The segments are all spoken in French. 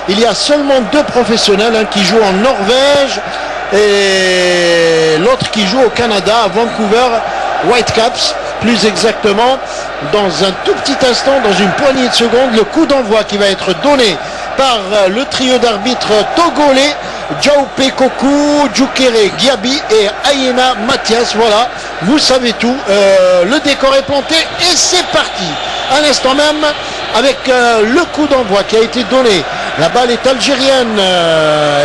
il y a seulement 2 professionnels, un qui joue en Norvège et l'autre qui joue au Canada, à Vancouver Whitecaps, plus exactement. Dans un tout petit instant, dans une poignée de secondes, le coup d'envoi qui va être donné par le trio d'arbitres togolais, Jaupe Koku, Djoukere Giabi et Ayena Mathias. Voilà, vous savez tout. Le décor est planté et c'est parti. À l'instant même, avec le coup d'envoi qui a été donné. La balle est algérienne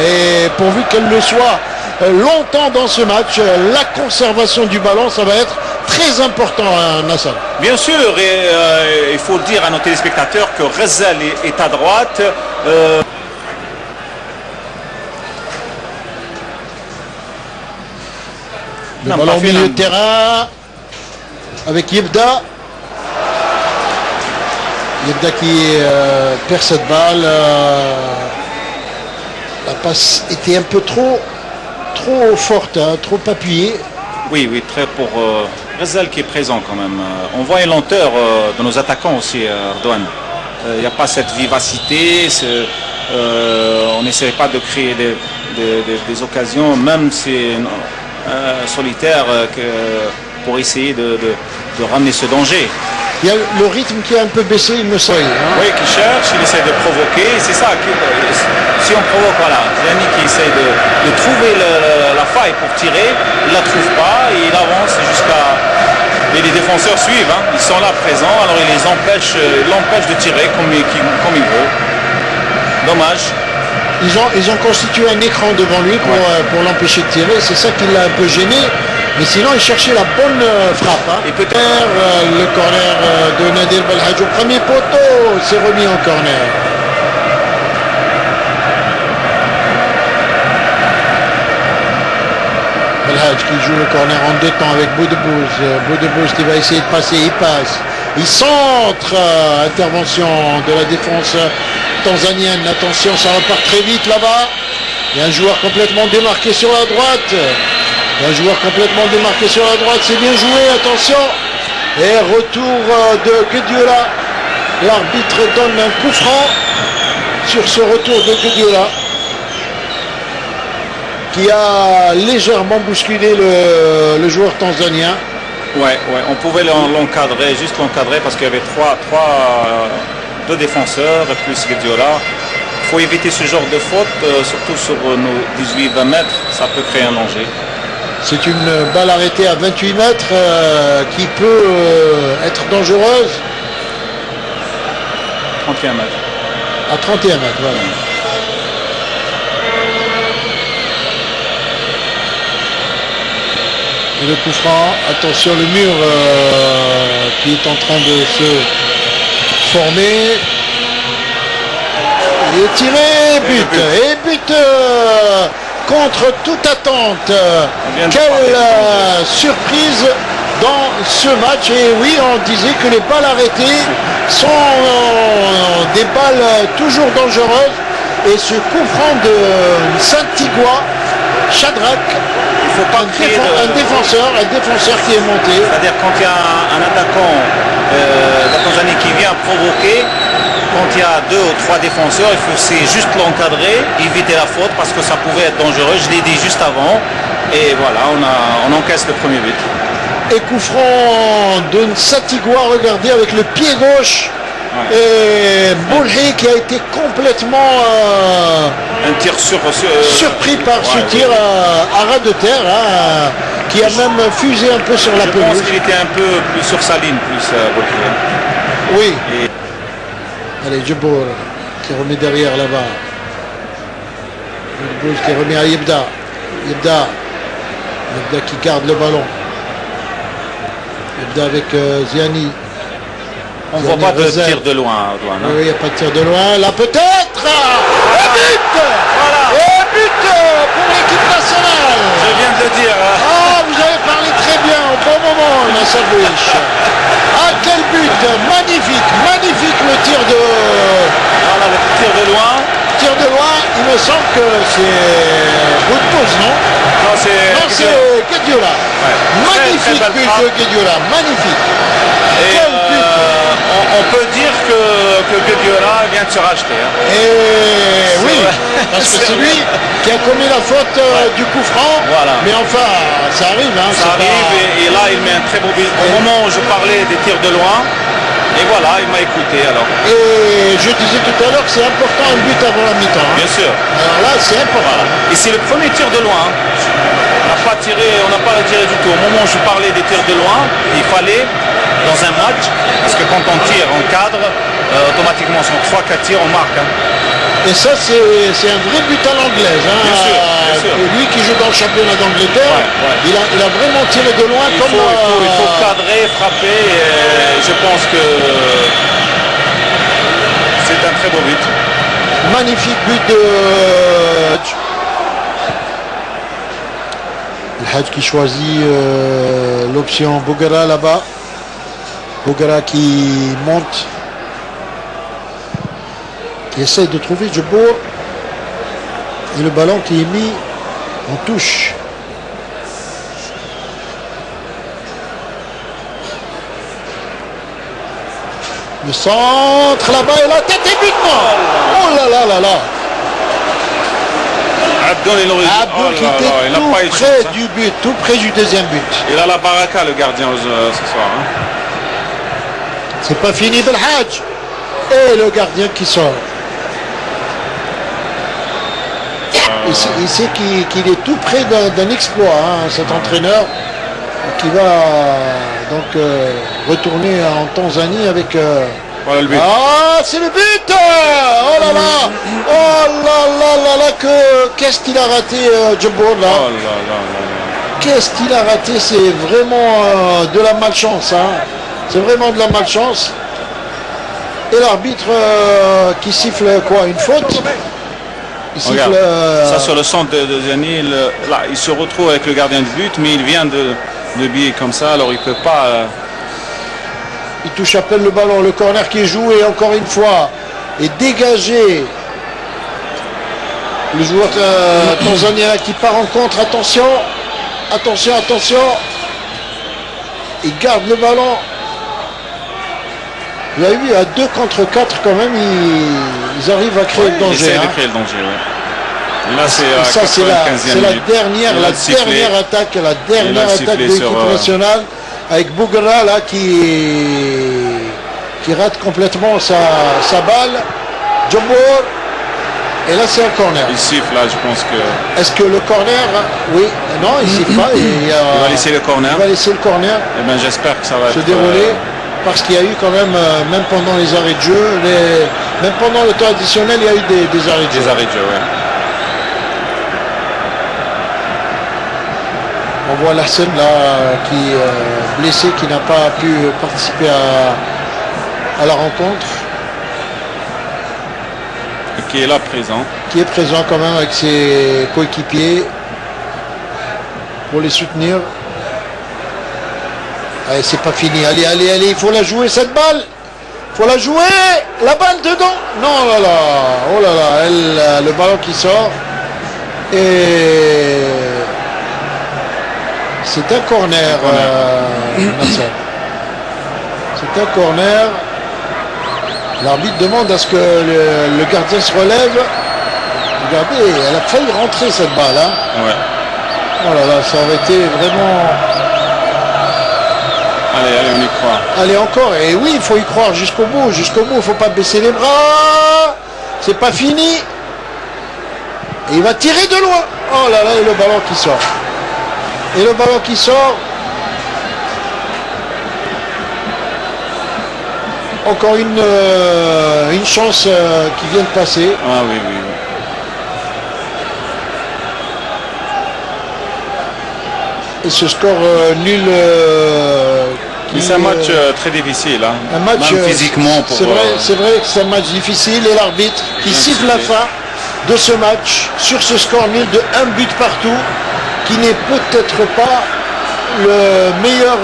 et pourvu qu'elle le soit longtemps dans ce match, la conservation du ballon, ça va être très important, Nasser. Bien sûr, il faut dire à nos téléspectateurs que Rezal est à droite. Le ballon au milieu de terrain avec Yebda. Yebda qui perd cette balle. La passe était un peu trop forte, hein, trop appuyée. Oui, très pour Rezal qui est présent quand même. On voit une lenteur de nos attaquants aussi, Erdogan. Il n'y a pas cette vivacité. On n'essaie pas de créer des occasions, même si solitaire, pour essayer de ramener ce danger. Il y a le rythme qui a un peu baissé, il me semble. Hein. Oui, qui cherche, il essaie de provoquer. C'est ça. Si on provoque, voilà, Ziani qui essaie de trouver la faille pour tirer, il ne la trouve pas et il avance jusqu'à... Et les défenseurs suivent, hein. Ils sont là présents, alors il l'empêche de tirer comme il veut. Dommage. Ils ont constitué un écran devant lui pour l'empêcher de tirer. C'est ça qui l'a un peu gêné. Mais sinon, il cherchait la bonne frappe. Hein. Et peut-être le corner de Nadir Belhadj au premier poteau s'est remis en corner. Belhadj qui joue le corner en 2 temps avec Boudebouz. Boudebouz qui va essayer de passer, il passe. Il centre. Intervention de la défense tanzanienne. Attention, ça repart très vite là-bas. Il y a un joueur complètement démarqué sur la droite. C'est bien joué, attention. Et retour de Guediola. L'arbitre donne un coup franc sur ce retour de Guediola, qui a légèrement bousculé le joueur tanzanien. Ouais, on pouvait l'encadrer parce qu'il y avait 2 défenseurs plus Guediola. Il faut éviter ce genre de faute, surtout sur nos 18-20 mètres, ça peut créer un danger. C'est une balle arrêtée à 28 mètres qui peut être dangereuse. 31 mètres. À 31 mètres, voilà. Et le coup franc, attention, le mur qui est en train de se former. Et tiré, but contre toute attente. Quelle surprise dans ce match. Et oui, on disait que les balles arrêtées sont des balles toujours dangereuses. Et ce coup franc de Saint-Tigua, Shadrach, il faut pas créer un défenseur qui est monté. C'est-à-dire quand il y a un attaquant de la Tanzanie qui vient provoquer, quand il y a 2 ou 3 défenseurs, il faut juste l'encadrer, éviter la faute parce que ça pouvait être dangereux. Je l'ai dit juste avant. Et voilà, on encaisse le premier but. Et coup franc de Satigua, regardez, avec le pied gauche. Ouais. Et Boulhay qui a été complètement un tir surpris par ce tir à ras de terre, hein, qui a même fusé un peu sur la pelouse. Je pense qu'il était un peu plus sur sa ligne, Boulhay. Oui. Allez, Djebour qui remet derrière là-bas. Djebour qui remet à Yebda. Yebda qui garde le ballon. Yebda avec Ziani. On ne voit pas de tir de loin. Oui, il n'y a pas de tir de loin. Là peut-être. Et but. Voilà. Et but pour l'équipe nationale. Je viens de le dire. Vous avez parlé très bien au bon moment, Nasser Bouich. Ah, quel but. Magnifique le tir de... Voilà, le tir de loin. Il me semble que c'est Boudebouz, non? Non, c'est Guediola. Ouais. Magnifique but de Guediola, magnifique. Et quel but. On peut dire que Guediola vient de se racheter. Hein. Et parce que c'est lui qui a commis la faute du coup franc. Voilà. Mais enfin, ça arrive. Hein, Ça arrive et là il met un très beau but. Au moment où je parlais des tirs de loin, et voilà, il m'a écouté alors. Et je disais tout à l'heure que c'est important un but avant la mi-temps. Hein. Bien sûr. Alors là, c'est important. Voilà. Et c'est le premier tir de loin. On n'a pas tiré du tout. Au moment où je parlais des tirs de loin, il fallait dans un match, parce que quand on tire en cadre, automatiquement sur 3-4 tirs on marque. Hein. Et ça, c'est un vrai but à l'anglaise. Hein. Bien sûr, bien sûr. Lui qui joue dans le championnat d'Angleterre, Ouais. il a vraiment tiré de loin. Il faut cadrer, frapper. Et je pense que c'est un très beau but. Magnifique but de El Hadj qui choisit l'option Bougara là-bas. Bougara qui monte, qui essaie de trouver Djebour. Et le ballon qui est mis en touche. Le centre là-bas et la tête et but. Oh là là là là. Abdul qui était tout près du but, tout près du deuxième but. Il a la baraka le gardien ce soir. Hein. C'est pas fini de El Hadj. Et le gardien qui sort. Il sait qu'il est tout près d'un exploit, hein, cet entraîneur, qui va donc retourner en Tanzanie avec... Voilà le but. Ah, c'est le but. Oh là là. Oh là là là là, qu'est-ce qu'il a raté, Djebour là. Oh là là là. Qu'est-ce qu'il a raté, c'est vraiment de la malchance. Hein. C'est vraiment de la malchance. Et l'arbitre qui siffle quoi, une faute. Il siffle, ça sur le centre de Zani, là il se retrouve avec le gardien de but, mais il vient de biller comme ça, alors il peut pas... Il touche à peine le ballon, le corner qui est joué encore une fois est dégagé. Le joueur tanzanien qui part en contre, attention, attention, attention. Il garde le ballon. Vous avez vu, à 2 contre 4 quand même, ils arrivent à créer le danger. Ils essaient de créer le danger, oui. Là c'est la dernière attaque, la dernière attaque de l'équipe nationale. Avec Bougara là qui rate complètement sa balle. Djebour. Et là c'est un corner. Il siffle là, je pense que... Est-ce que le corner... Oui, non, il siffle pas. Il va laisser le corner. Il va laisser le corner. Eh bien j'espère que ça va se dérouler. Parce qu'il y a eu quand même, même pendant les arrêts de jeu, même pendant le temps additionnel, il y a eu des arrêts de jeu. Des arrêts de jeu, oui. On voit Lassen là qui est blessé, qui n'a pas pu participer à la rencontre. Et qui est là présent. Qui est présent quand même avec ses coéquipiers pour les soutenir. Allez, c'est pas fini. Allez, allez, allez, il faut la jouer cette balle. Il faut la jouer. La balle dedans. Non, là là. Oh là là. Le ballon qui sort. Et... c'est un corner, Nasser. C'est un corner. L'arbitre demande à ce que le gardien se relève. Regardez, elle a failli rentrer cette balle. Hein. Ouais. Oh là là, ça aurait été vraiment... Allez, allez, on y croit. Allez, encore. Et oui, il faut y croire jusqu'au bout. Jusqu'au bout, il ne faut pas baisser les bras. C'est pas fini. Et il va tirer de loin. Oh là là, et le ballon qui sort. Et le ballon qui sort. Encore une chance qui vient de passer. Ah oui, oui, oui. Et ce score nul. C'est un match très difficile. Hein. Un match même physiquement. C'est vrai que c'est un match difficile. Et l'arbitre qui siffle la fin de ce match sur ce score nul de 1 but partout, qui n'est peut-être pas le meilleur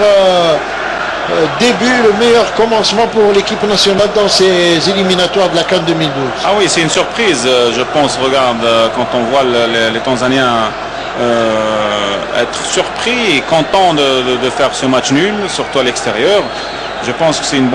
début, le meilleur commencement pour l'équipe nationale dans ces éliminatoires de la CAN 2012. Ah oui, c'est une surprise, je pense. Regarde, quand on voit les Tanzaniens être surpris et contents de faire ce match nul, surtout à l'extérieur, je pense que c'est une